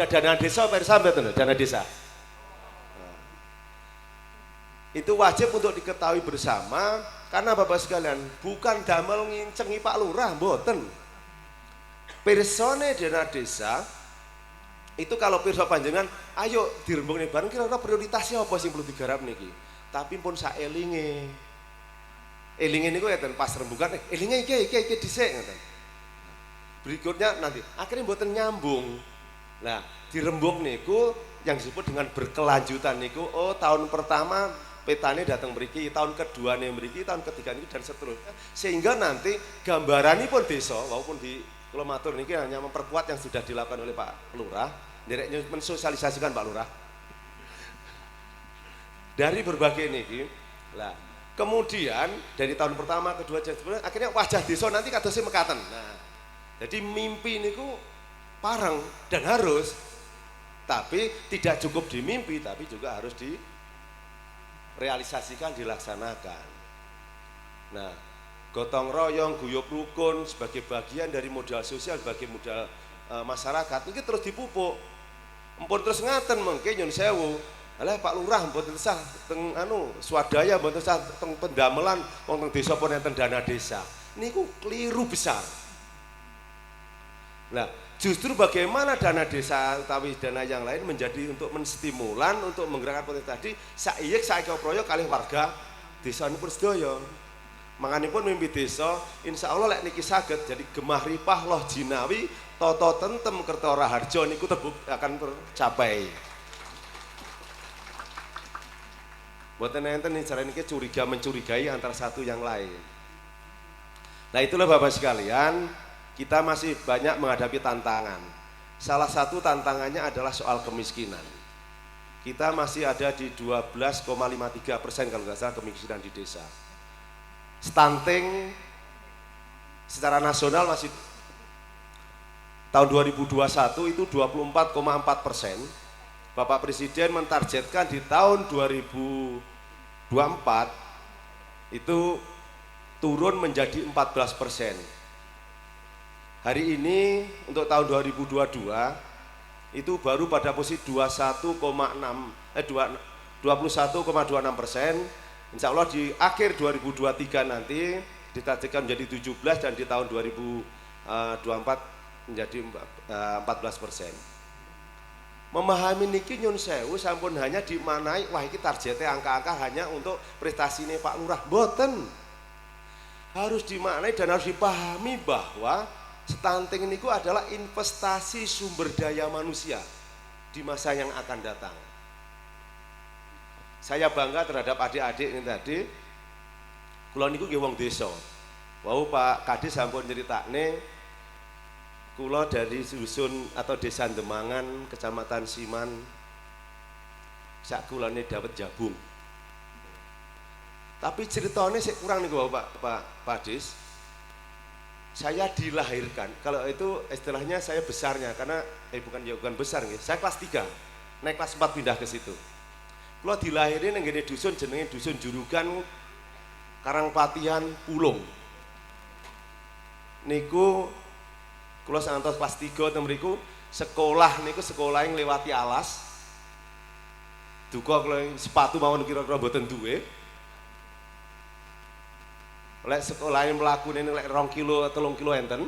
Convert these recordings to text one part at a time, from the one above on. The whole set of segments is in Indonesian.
dana desa sampai itu dana desa. Itu wajib untuk diketahui bersama karena Bapak sekalian bukan damel ngincengi Pak Lurah, mboten. Pirsane dana desa itu kalau pirsa panjenengan ayo dirembug nih bareng kira-kira prioritasnya apa sing perlu digarap niki. Tapi pun saelinge. Elinge niku ngeten pas rembugan elinge iki dhisik ngoten. Berikutnya nanti akhirnya mboten nyambung. Nah, dirembug niku yang disebut dengan berkelanjutan niku oh tahun pertama petane datang mriki, tahun kedua nih mriki, tahun ketiga ini dan seterusnya sehingga nanti gambaranipun desa walaupun di kula matur niki hanya memperkuat yang sudah dilakukan oleh Pak Lurah, nderek mensosialisasikan Pak Lurah. Dari berbagai niki. Lah, kemudian dari tahun pertama, kedua, dan akhirnya wajah desa nanti kadosé mekaten. Nah, jadi mimpi niku pareng dan harus tapi tidak cukup di mimpi tapi juga harus direalisasikan, dilaksanakan. Nah, gotong royong, guyub rukun sebagai bagian dari modal sosial, sebagai modal masyarakat ini terus dipupuk. Empun terus ngaten mengke nyun sewu. Alah Pak Lurah mboten sah teng swadaya mboten sah teng pendamelan wong teng desa pun enten dana desa. Niku keliru besar. Nah, justru bagaimana dana desa utawi dana yang lain menjadi untuk menstimulan untuk menggerakkan potensi tadi saiyek saiki proyek kalih warga desa nipun sedaya. Manganipun mimpi desa insya Allah lek niki saged jadi gemah ripah loh jinawi toto tentem kerto raharjo niku akan tercapai. Mboten enten cara niki curiga mencurigai antara satu yang lain. Nah, itulah Bapak sekalian, kita masih banyak menghadapi tantangan. Salah satu tantangannya adalah soal kemiskinan. Kita masih ada di 12,53% kalau nggak salah kemiskinan di desa. Stunting secara nasional masih tahun 2021 itu 24,4%. Bapak Presiden mentargetkan di tahun 2024 itu turun menjadi 14%. Hari ini untuk tahun 2022 itu baru pada posisi 21,26%. Insya Allah di akhir 2023 nanti ditargetkan menjadi 17 dan di tahun 2024 menjadi 14%. Memahami niki nyun sewu sampun hanya dimanai wah iki targetnya angka-angka hanya untuk prestasi ini Pak Lurah, boten. Harus dimaknai dan harus dipahami bahwa stunting niku adalah investasi sumber daya manusia di masa yang akan datang. Saya bangga terhadap adik-adik ini tadi. Kula niku nggih wong desa. Wau Pak Kadis sampun nyeritakne kula dari dusun atau desa Demangan, Kecamatan Siman. Sak kulane dapat jabung. Tapi ceritanya sih kurang nih Pak Kadis. Saya dilahirkan, kalau itu istilahnya saya besarnya karena bukan besar nih. Saya kelas 3, naik kelas 4 pindah ke situ. Kula dilahirin nang ngene dusun jenenge Dusun Jurugan Karangpatihan Pulung. Niku kula sangantos kelas 3 teng mriku sekolah niku sekolah yang lewati alas. Duka kula sepatu mawon kira-kira mboten duwe. Lek sekolah yang mlakune lek 2 kilo 3 kilo enten.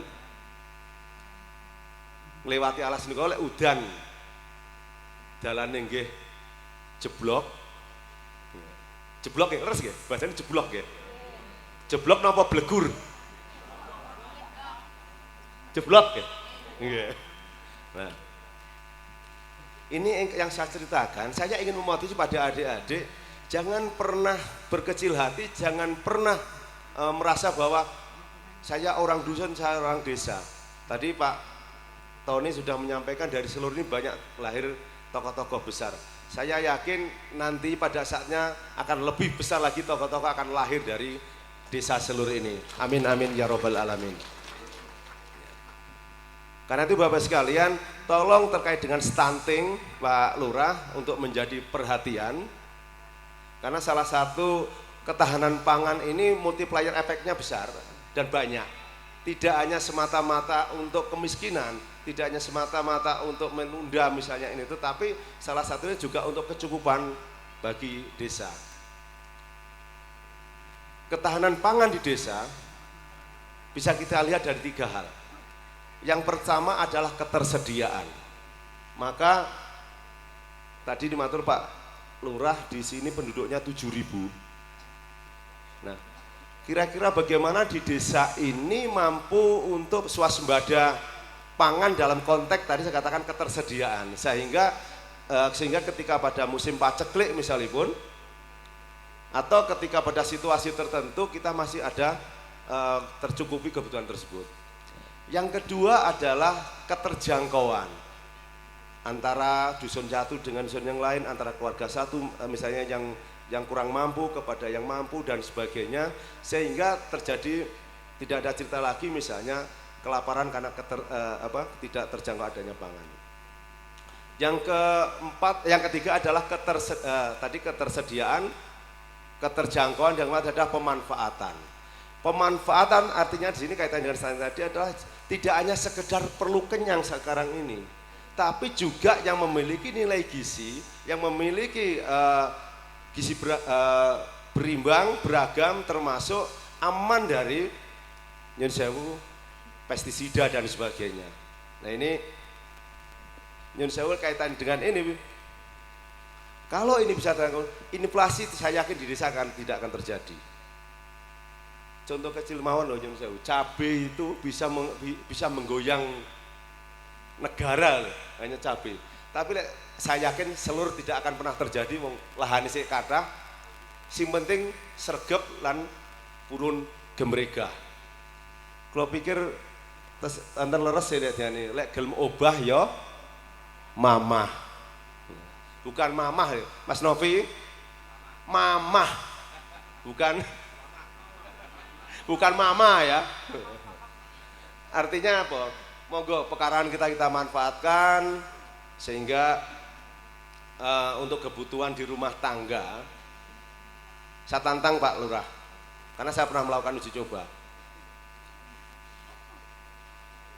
Ngliwati alas niku lek udan. Dalane nggih jeblok. Jeblok nggih, leres nggih? Bahasane jeblok nggih. Jeblok napa blegur? Jeblok ya? Iya. Nah, ini yang saya ceritakan, saya ingin memotivasi pada adik-adik, jangan pernah berkecil hati, jangan pernah merasa bahwa saya orang dusun, saya orang desa. Tadi Pak Tony sudah menyampaikan dari seluruh ini banyak lahir tokoh-tokoh besar. Saya yakin nanti pada saatnya akan lebih besar lagi tokoh-tokoh akan lahir dari desa seluruh ini. Amin amin ya robbal alamin. Karena itu Bapak sekalian, tolong terkait dengan stunting Pak Lurah untuk menjadi perhatian. Karena salah satu ketahanan pangan ini multiplier efeknya besar dan banyak. Tidak hanya semata-mata untuk kemiskinan, tidak hanya semata-mata untuk menunda misalnya ini itu, tapi salah satunya juga untuk kecukupan bagi desa. Ketahanan pangan di desa bisa kita lihat dari 3 hal. Yang pertama adalah ketersediaan. Maka tadi dimatur Pak Lurah, di sini penduduknya 7.000. Nah, kira-kira bagaimana di desa ini mampu untuk swasembada pangan dalam konteks tadi saya katakan ketersediaan, sehingga ketika pada musim paceklik misalnya pun, atau ketika pada situasi tertentu kita masih ada tercukupi kebutuhan tersebut. Yang kedua adalah keterjangkauan antara dusun satu dengan dusun yang lain, antara keluarga satu misalnya yang kurang mampu kepada yang mampu dan sebagainya, sehingga terjadi tidak ada cerita lagi misalnya kelaparan karena tidak terjangkau adanya pangan. Yang ketiga adalah ketersediaan, keterjangkauan, yang kedua adalah pemanfaatan. Pemanfaatan artinya di sini kaitan dengan saya tadi adalah tidak hanya sekedar perlu kenyang sekarang ini, tapi juga yang memiliki nilai gizi, yang memiliki gizi berimbang, beragam, termasuk aman dari nyun sewu pestisida dan sebagainya. Nah ini nyun sewu kaitan dengan ini. Kalau ini bisa terangkat, inflasi saya yakin di desa tidak akan terjadi. Contoh kecil mawon loh nyun sewu, cabai itu bisa menggoyang negara loh, hanya cabai. Tapi saya yakin seluruh tidak akan pernah terjadi, lahan isi kathah, sing penting sregep lan purun gemrega. Kalau pikir enten leres ya nih, lek gelem obah ya mamah. Bukan mamah ya, Mas Novi. Mamah. Bukan mama ya. Artinya apa? Monggo pekarangan kita manfaatkan sehingga untuk kebutuhan di rumah tangga. Saya tantang Pak Lurah, karena saya pernah melakukan uji coba.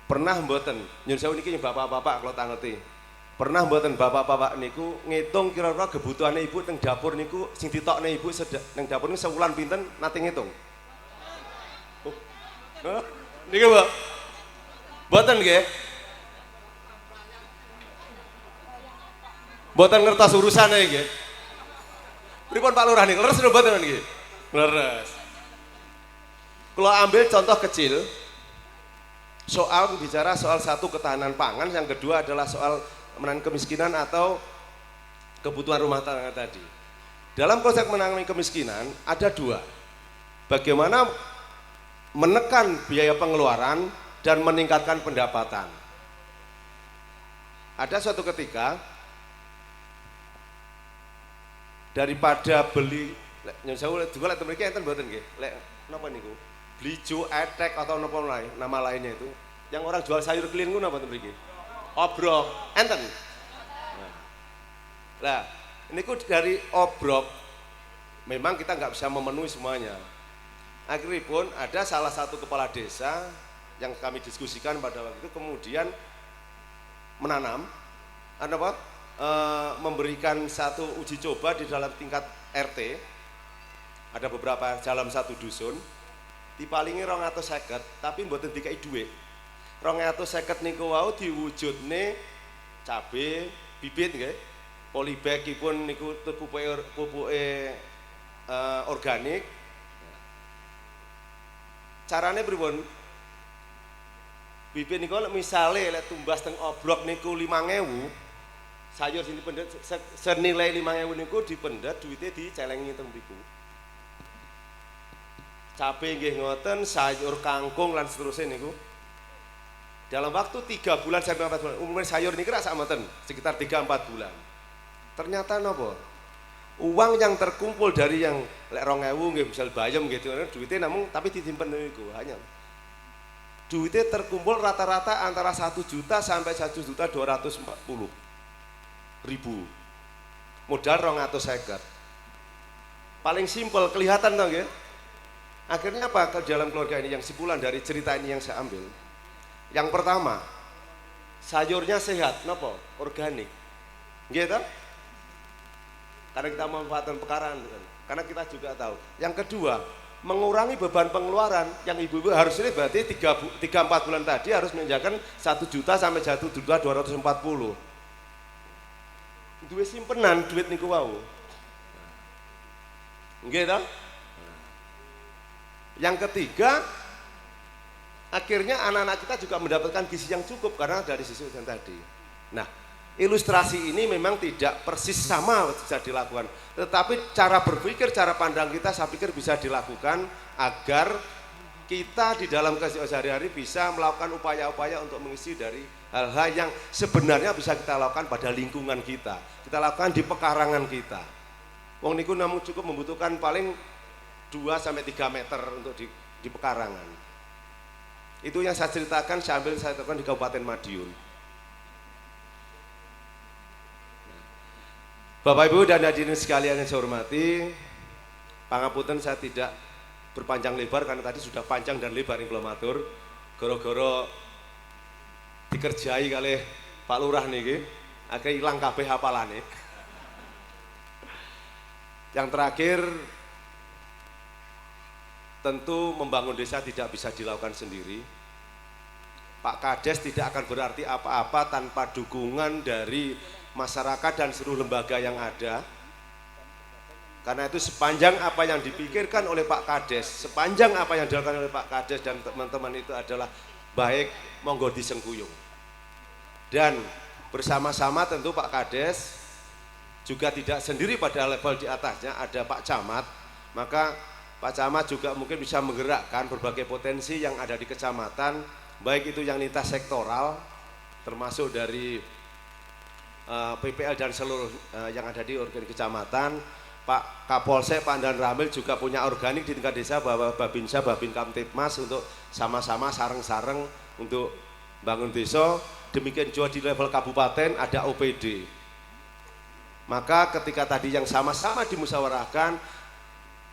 Pernah mboten, nyun sewu niki bapak-bapak kalau tak ngerti. Pernah mboten bapak-bapak niku ngitung kira-kira kebutuhane ibu teng dapur niku sing ditokne ibu teng dapur niku sewulan pinten nate ngitung. Niki Mbak. Mboten nggih. Mboten ngertos urusane nggih. Pripun Pak Lurah niku leres mboten niki? Leres. Kalau ambil contoh kecil, bicara soal satu ketahanan pangan, yang kedua adalah soal menangani kemiskinan atau kebutuhan rumah tangga tadi. Dalam konsep menangani kemiskinan ada 2. Bagaimana menekan biaya pengeluaran dan meningkatkan pendapatan. Ada suatu ketika daripada beli nyun sewu juga lek mriki enten mboten nggih. Lek napa niku? Blijo, etek atau napa lain, nama lainnya itu. Yang orang jual sayur keliling niku napa mriki? Obrok, enten. Nah, niku dari obrok memang kita nggak bisa memenuhi semuanya. Akhirnya pun ada salah satu kepala desa yang kami diskusikan pada waktu itu kemudian menanam, memberikan satu uji coba di dalam tingkat RT. Ada beberapa dalam satu dusun, dipalingi 250, tapi mboten dikai dhuwit. 250 niku wau diwujudne cabe, bibit nggih. Polybagipun niku pupuke organik. Carane pripun? Bibit niku misale lek tumbas teng obrok niku 5.000, sayur sini pendet senilai 5.000 niku dipendet duwite dicelengi teng mriku. Cabe nggih ngoten, sayur kangkung lan seterusnya niku. Dalam waktu 3 bulan sampai 4 bulan, umumnya sayur niku rak sak mboten, sekitar 3-4 bulan. Ternyata napa? Uang yang terkumpul dari yang lek 2.000 nggih misal bayam gitu, duitnya namun tapi disimpen niku hanya. Duitnya terkumpul rata-rata antara 1 juta sampai 1.240.000. Modal 250. Paling simpel kelihatan toh nggih. Akhirnya apa ke dalam keluarga ini yang simpulan dari cerita ini yang saya ambil. Yang pertama, sayurnya sehat, napa? Organik. Nggih toh? Karena kita memanfaatkan pekarangan. Karena kita juga tahu. Yang kedua, mengurangi beban pengeluaran yang ibu-ibu harus ini berarti 3-4 bulan tadi harus menjaga 1 juta sampai 1.240.000. Duit simpenan, duit niku wau. Nggih toh? Yang ketiga, akhirnya anak-anak kita juga mendapatkan gizi yang cukup karena dari sisi ujian tadi. Nah, ilustrasi ini memang tidak persis sama bisa dilakukan, tetapi cara berpikir, cara pandang kita saya pikir bisa dilakukan agar kita di dalam keseharian sehari-hari bisa melakukan upaya-upaya untuk mengisi dari hal-hal yang sebenarnya bisa kita lakukan pada lingkungan kita lakukan di pekarangan kita. Wong niku namun cukup membutuhkan paling 2-3 meter untuk di pekarangan. Itu yang saya ceritakan sambil saya lakukan di Kabupaten Madiun. Bapak Ibu dan hadirin sekalian yang saya hormati, pangapunten saya tidak berpanjang lebar karena tadi sudah panjang dan lebar yang belum matur. Goro-goro dikerjai kali Pak Lurah niki, akhirnya hilang kabeh hafalane. Yang terakhir, tentu membangun desa tidak bisa dilakukan sendiri. Pak Kades tidak akan berarti apa-apa tanpa dukungan dari masyarakat dan seluruh lembaga yang ada. Karena itu sepanjang apa yang dipikirkan oleh Pak Kades, sepanjang apa yang dilakukan oleh Pak Kades dan teman-teman itu adalah baik, monggo disengkuyung. Dan bersama-sama tentu Pak Kades juga tidak sendiri pada level di atasnya, ada Pak Camat, maka Pak Camat juga mungkin bisa menggerakkan berbagai potensi yang ada di kecamatan, baik itu yang lintas sektoral, termasuk dari PPL dan seluruh yang ada di organik kecamatan. Pak Kapolsek, Pak Dan Ramil juga punya organik di tingkat desa, Babinsa, Babin Kamtipmas untuk sama-sama sareng-sareng untuk bangun desa. Demikian juga di level kabupaten ada OPD. Maka ketika tadi yang sama-sama dimusyawarahkan,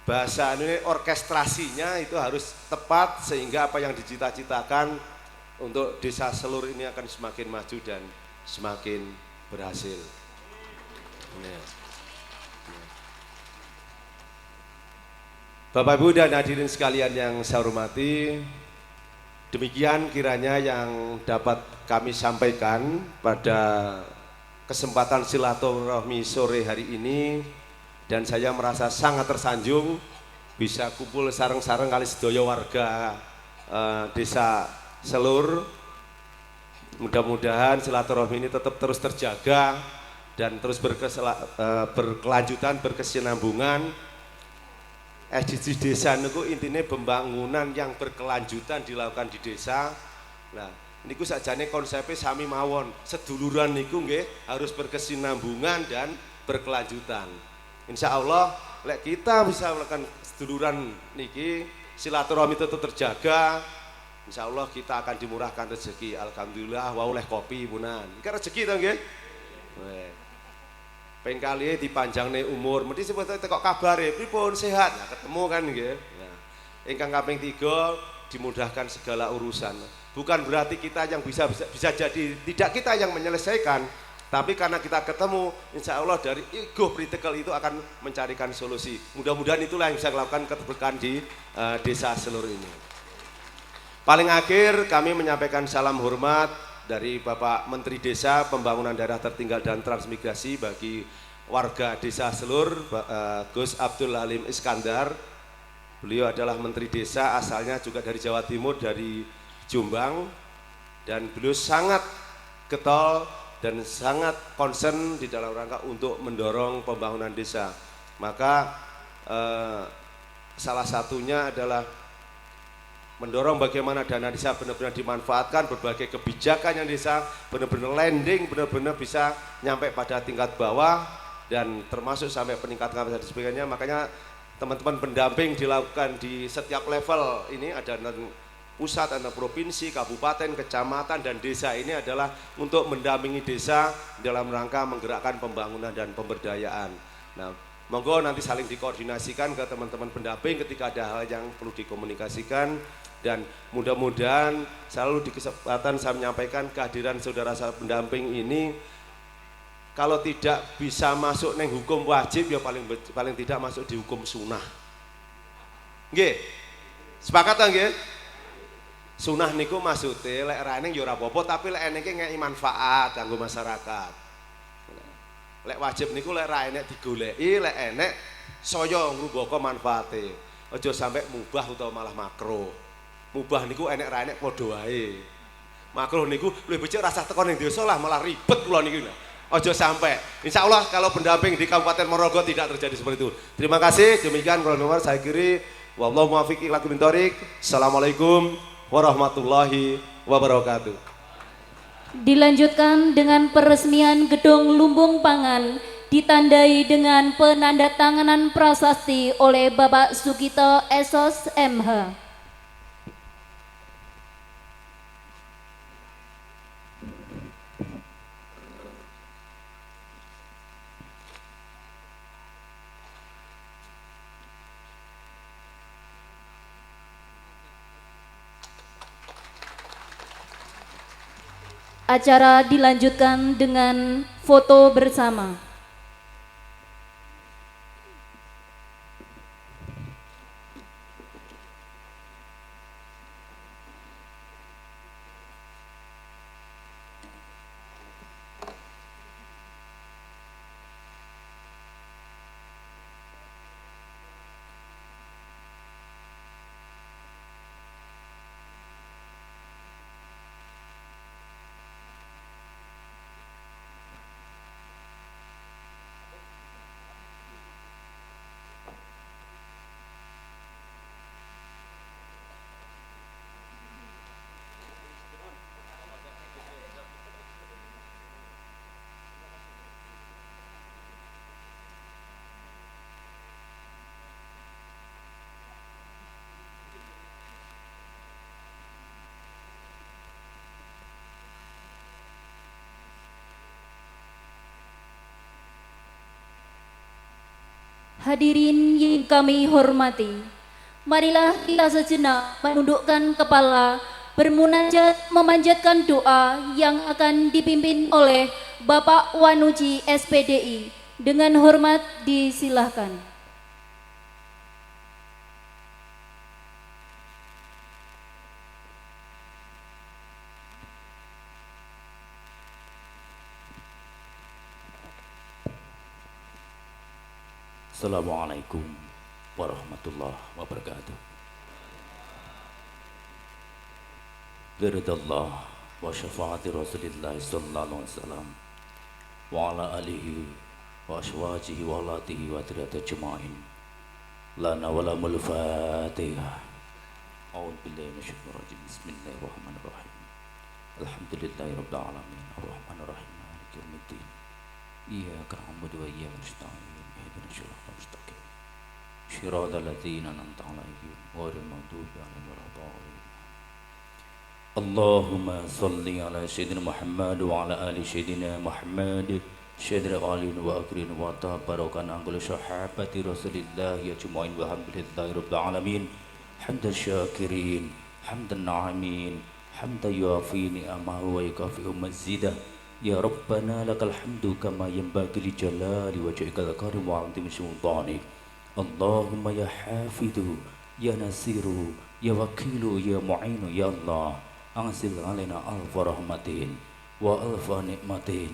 bahasa ini orkestrasinya itu harus tepat sehingga apa yang dicita-citakan untuk desa Selur ini akan semakin maju dan semakin berhasil. Bapak Ibu dan hadirin sekalian yang saya hormati, demikian kiranya yang dapat kami sampaikan pada kesempatan silaturahmi sore hari ini, dan saya merasa sangat tersanjung bisa kumpul sareng-sareng kali sedaya warga desa Selur. Mudah-mudahan silaturahmi ini tetap terus terjaga dan terus berkelanjutan, berkesinambungan. SDGs desa niku intinya pembangunan yang berkelanjutan dilakukan di desa. Nah, niku sajane konsepnya sami mawon, seduluran niku nggih harus berkesinambungan dan berkelanjutan. Insya Allah, lek kita bisa melakukan seduluran niki, silaturahmi tetap terjaga. Insya Allah kita akan dimurahkan rezeki. Alhamdulillah, wa oleh kopi punan. Iki rezeki to nggih. Pengkali dipanjangne umur, mesti sebetulnya kok kabare pripun sehat, nah, ketemu kan nggih. Nah, ingkang kaping 3 dimudahkan segala urusan. Bukan berarti kita yang bisa jadi tidak kita yang menyelesaikan, tapi karena kita ketemu, insya Allah dari ego critical itu akan mencarikan solusi. Mudah-mudahan itulah yang bisa dilakukan keberkahan di desa Selur ini. Paling akhir kami menyampaikan salam hormat dari Bapak Menteri Desa, Pembangunan Daerah Tertinggal dan Transmigrasi bagi warga desa Selur, Gus Abdul Halim Iskandar. Beliau adalah Menteri Desa, asalnya juga dari Jawa Timur, dari Jombang, dan beliau sangat getol dan sangat concern di dalam rangka untuk mendorong pembangunan desa. Maka salah satunya adalah mendorong bagaimana dana desa benar-benar dimanfaatkan, berbagai kebijakan yang desa benar-benar landing, benar-benar bisa nyampe pada tingkat bawah dan termasuk sampai peningkatan kapasitas dan sebagainya. Makanya teman-teman pendamping dilakukan di setiap level ini, ada pusat, ada provinsi, kabupaten, kecamatan, dan desa. Ini adalah untuk mendampingi desa dalam rangka menggerakkan pembangunan dan pemberdayaan. Nah, monggo nanti saling dikoordinasikan ke teman-teman pendamping ketika ada hal yang perlu dikomunikasikan. Dan mudah-mudahan selalu di kesempatan saya menyampaikan kehadiran saudara saya pendamping ini, kalau tidak bisa masuk neng hukum wajib ya paling tidak masuk di hukum sunnah. Nggih. Sepakat ta nggih? Sunnah niku maksude lek ra ning ya ora apa-apa, tapi lek eneke ngeki manfaat kanggo masyarakat. Lek wajib niku lek ra enek digoleki, lek enek saya ngrumbaka manfaate. Aja sampai mubah utawa malah makruh. Mubah niku enek ra enek padha wae. Makruh niku luwih becik rasa teko ning desa lah malah ribet kula niki. Aja sampai. Insyaallah kalau pendamping di Kabupaten Monorogo tidak terjadi seperti itu. Terima kasih. Demikian kula nomor saya kiri. Wallahu muwaffiq ila aqwamit thoriq. Assalamualaikum warahmatullahi wabarakatuh. Dilanjutkan dengan peresmian Gedung Lumbung Pangan ditandai dengan penandatanganan prasasti oleh Bapak Sugito Esos MH. Acara dilanjutkan dengan foto bersama. Hadirin yang kami hormati, marilah kita sejenak menundukkan kepala, bermunajat memanjatkan doa yang akan dipimpin oleh Bapak Wanuji SPDI. Dengan hormat disilahkan. Assalamualaikum warahmatullahi wabarakatuh. Biridallah wa syafaati Rasulillah sallallahu alaihi wasallam wa ala alihi wa aswajihi wa alatihi wa tirata jema'in lana walamul fatihah. A'udhu billahi minasyaitonir rajim. Bismillahirrahmanirrahim. Alhamdulillahi rabbil alamin arrahmanirrahim maliki yaumiddin. Iyyaka na'budu wa iyyaka nasta'in. صراط الذين أنعمت عليهم غير المغضوب عليهم ولا الضالين. اللهم صل على سيدنا محمد وعلى آل سيدنا محمد شدر غالين وأكرين وتباركنا عن كل صحابة رسول الله أجمعين والحمد لله رب العالمين. حمد الشاكرين حمد الناعمين حمدا يوافي نعمه ويكافئ مزيده. يا ربنا لك الحمد كما ينبغي لجلال وجهك الكريم وعظيم سلطانك. اللهم يا حافظ يا نصير يا وكيل يا معين يا الله أنزل علينا ألف رحمتين وألف نعمتين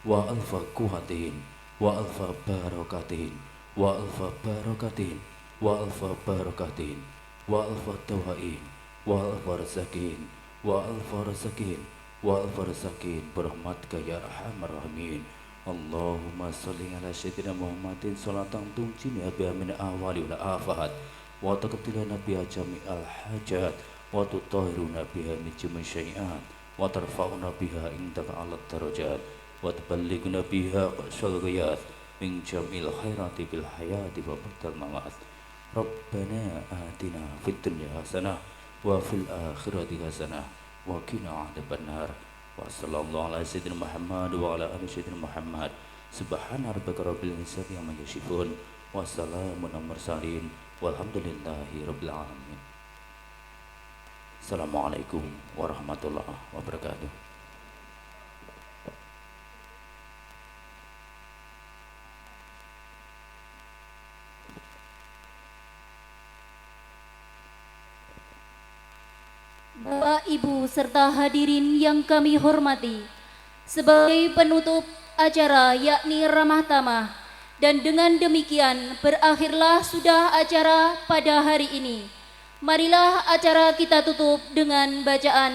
وألف قوتين وألف بركتين وألف بركتين وألف بركتين وألف توائين وألف رزقين وألف رزقين وألف رزقين برحمتك يا أرحم الراحمين. Allahumma salli ala sayyidina Muhammadin salatan tunjini biha min ahwali wal afat wa taqtilana biha jami'al hajat wa tutahhiruna biha min jami'i syai'at wa tarfa'una biha indaka 'ala darajat wa tuballighuna biha qasal ghayat min jami'il khairati bil hayati wa ba'dal mamat. Rabbana atina fid dunya hasanah wa fil akhirati hasanah wa qina 'adzabannar. Wa sallallahu ala sayyidina Muhammad wa ala ali sayyidina Muhammad. Subhana rabbika rabbil izzati amma yasifun wa salamun alal mursalin walhamdulillahi rabbil alamin. Assalamualaikum warahmatullahi wabarakatuh. Bapak, Ibu, serta hadirin yang kami hormati, sebagai penutup acara yakni ramah tamah, dan dengan demikian berakhirlah sudah acara pada hari ini. Marilah acara kita tutup dengan bacaan